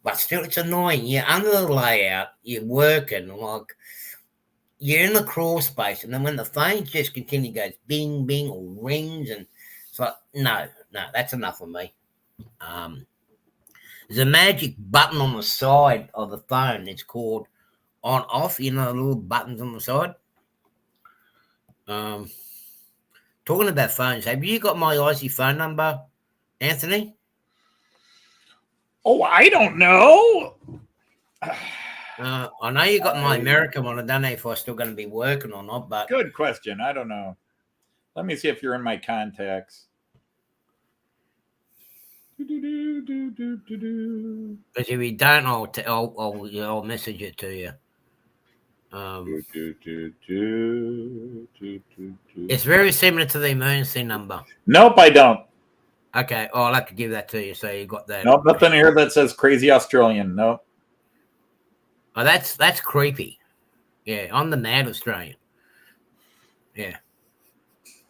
but still it's annoying. You're under the layout, you're working, like you're in the crawl space, and then when the phone just continually goes bing, bing, or rings, and it's like, no, that's enough for me. There's a magic button on the side of the phone. It's called on off, the little buttons on the side. Talking about phones, have you got my Aussie phone number, Anthony? Oh, I don't know. I know you got my American one. I don't know if I'm still going to be working or not, but good question. I don't know. Let me see if you're in my contacts. Because if you don't, I'll message it to you. It's very similar to the emergency number. Nope, I don't. Okay, I'll have to give that to you so you got that. Nope, nothing here that says crazy Australian. Nope. Oh, that's creepy. Yeah, I'm the mad Australian. Yeah.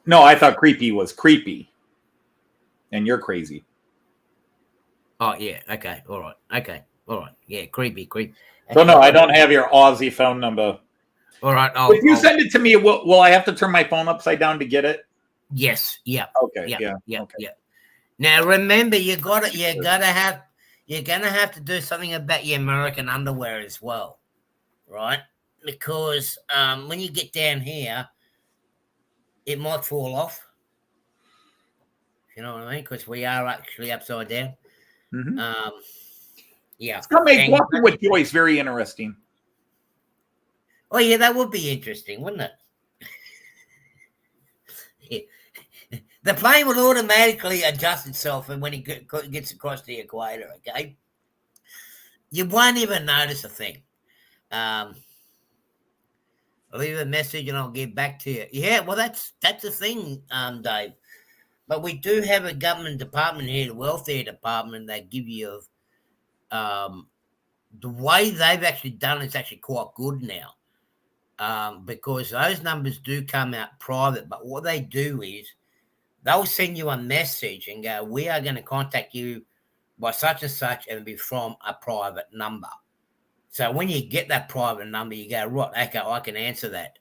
No, I thought creepy was creepy. And you're crazy. Oh, yeah. Okay. All right. Yeah, creepy. So, no, I don't have your Aussie phone number. All right. If you send it to me, will I have to turn my phone upside down to get it? Yes. Yeah. Okay. Yeah. Now, remember, you're gonna have to do something about your American underwear as well, right? Because when you get down here, it might fall off. You know what I mean? Because we are actually upside down. Mm-hmm. Yeah. It's gonna make walking with Joyce very interesting. Oh yeah, that would be interesting, wouldn't it? The plane will automatically adjust itself, and when it gets across the equator, okay, you won't even notice a thing. I'll leave a message and I'll get back to you. Yeah, well, that's the thing, Dave. But we do have a government department here, the welfare department, that give you the way they've actually done it's actually quite good now. Because those numbers do come out private, but what they do is they'll send you a message and go, we are going to contact you by such and such, and be from a private number. So when you get that private number, you go, right, okay, I can answer that.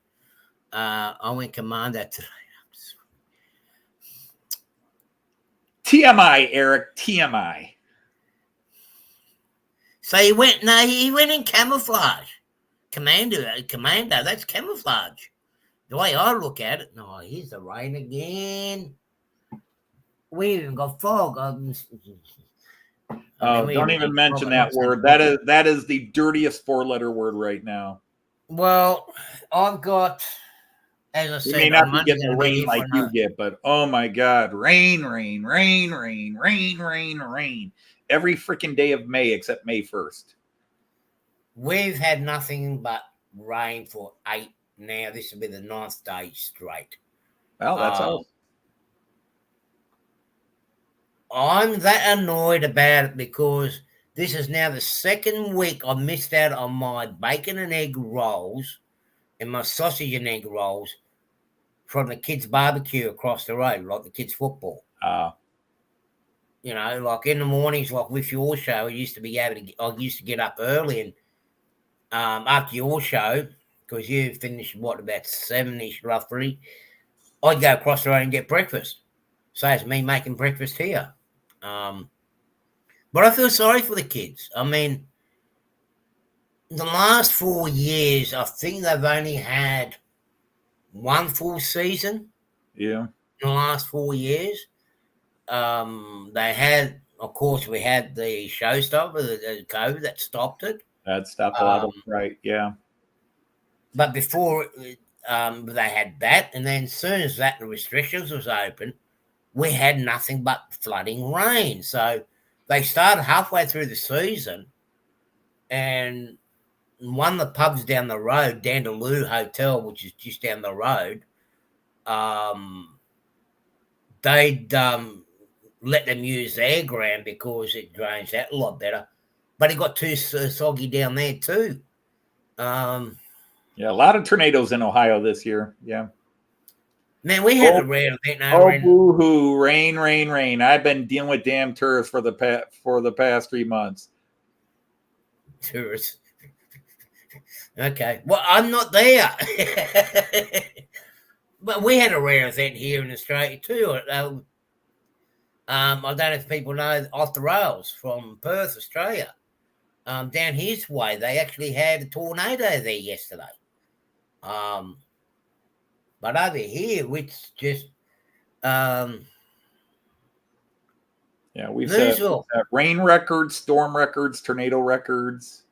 I went commando today. TMI, Eric. TMI. So he went in camouflage. Commando, that's camouflage. The way I look at it, no, here's the rain again. We even got fog. Don't even mention that word. That is the dirtiest 4-letter word right now. Well, I've got, as I said, we may not be getting the rain like you get, but oh my God, rain. Every freaking day of May except May 1st. We've had nothing but rain for 8 now. This will be the 9th day straight. Well, that's all. I'm that annoyed about it because this is now the 2nd week I missed out on my bacon and egg rolls and my sausage and egg rolls from the kids' barbecue across the road, like the kids' football. You know, like in the mornings, like with your show, I used to get up early and after your show, because you finished about 7-ish roughly, I'd go across the road and get breakfast. So it's me making breakfast here. But I feel sorry for the kids. I mean, the last 4 years, I think they've only had 1 full season. Yeah. In the last 4 years. They had, of course, we had the showstopper, the COVID that stopped it. That stopped a lot of it, right? Yeah. But before they had that, and then as soon as the restrictions was open, we had nothing but flooding rain. So they started halfway through the season, and one of the pubs down the road, Dandaloo Hotel, which is just down the road, they'd let them use their ground because it drains out a lot better. But it got too soggy down there too. Yeah, a lot of tornadoes in Ohio this year. Yeah. Man, we had a rare event. Boo-hoo, rain. I've been dealing with damn tourists for the past 3 months. Tourists. Okay. Well, I'm not there. But we had a rare event here in Australia too. I don't know if people know Off the Rails from Perth, Australia. Down his way, they actually had a tornado there yesterday. But over here, it's just we've set rain records, storm records, tornado records.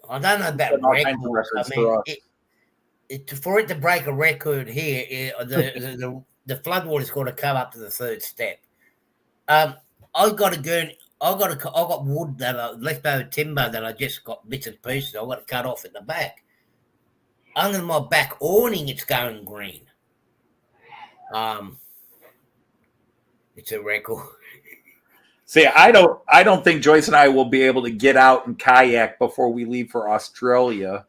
I don't know about records. I mean, for it to break a record here, the floodwater's got to come up to the 3rd step. I got wood that I leftover timber that I just got bits and pieces. I got to cut off at the back. Under my back awning, it's going green. It's a record. See, I don't think Joyce and I will be able to get out and kayak before we leave for Australia.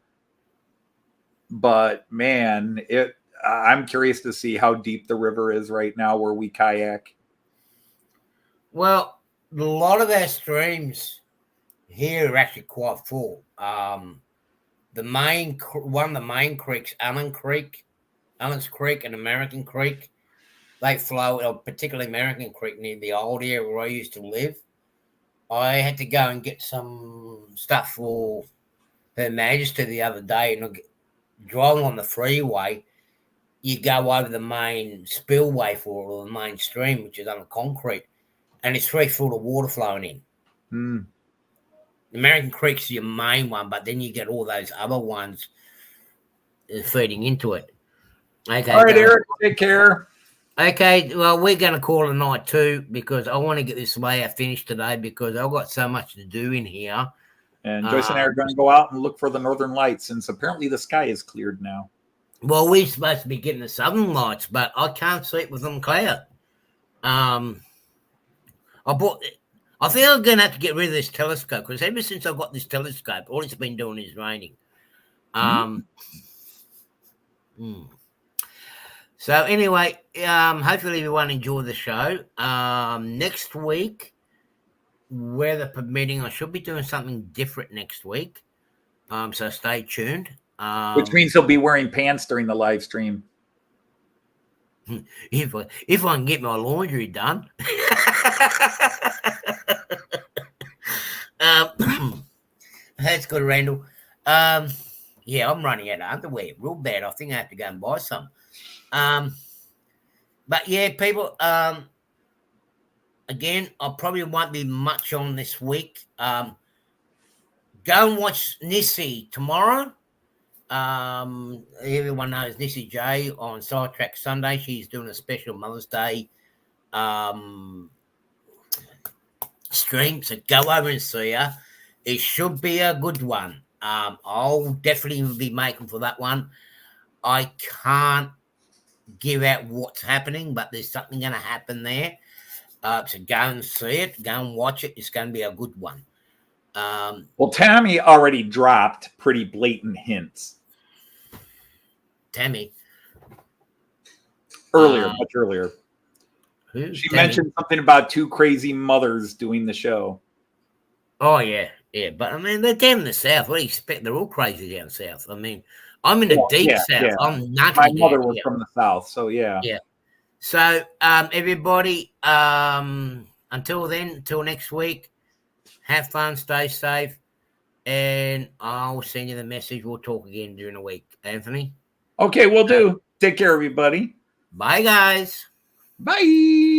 But man, I'm curious to see how deep the river is right now where we kayak. Well, a lot of our streams here are actually quite full. One of the main creeks, Allen's Creek and American Creek, they flow, particularly American Creek near the old area where I used to live. I had to go and get some stuff for Her Majesty the other day, and driving on the freeway, you go over the main spillway or the main stream, which is under concrete, and it's 3 foot of water flowing in. American Creek's your main one, but then you get all those other ones feeding into it. Okay. All right, Eric, take care. Okay, well, we're going to call it a night too because I want to get this layout finished today because I've got so much to do in here. And Joyce and I are going to go out and look for the northern lights since apparently the sky is cleared now. Well, we're supposed to be getting the southern lights, but I can't see it with them clear. I think I'm going to have to get rid of this telescope because ever since I got this telescope, all it's been doing is raining. So anyway, hopefully everyone enjoyed the show. Next week, weather permitting, I should be doing something different next week. So stay tuned. Which means he'll be wearing pants during the live stream. If I can get my laundry done. That's good, Randall. Yeah, I'm running out of underwear real bad. I think I have to go and buy some. But yeah, people, again, I probably won't be much on this week. Go and watch Nissy tomorrow. Everyone knows Nissy J on Sidetrack Sunday. She's doing a special Mother's Day stream. So go over and see her. It should be a good one. I'll definitely be making for that one. I can't give out what's happening, but there's something going to happen there. So go and see it. Go and watch it. It's going to be a good one. Well, Tammy already dropped pretty blatant hints. Tammy? Earlier, much earlier. She Tammy? mentioned something about two crazy mothers doing the show. Oh, yeah. Yeah, but I mean, they're down in the South. What do you expect? They're all crazy down south. I mean, I'm in the deep South. Yeah. I'm not. My mother was from the South, so yeah. Yeah. So, everybody, until then, until next week, have fun, stay safe, and I'll send you the message. We'll talk again during the week. Anthony? Okay, we'll do. Take care, everybody. Bye, guys. Bye.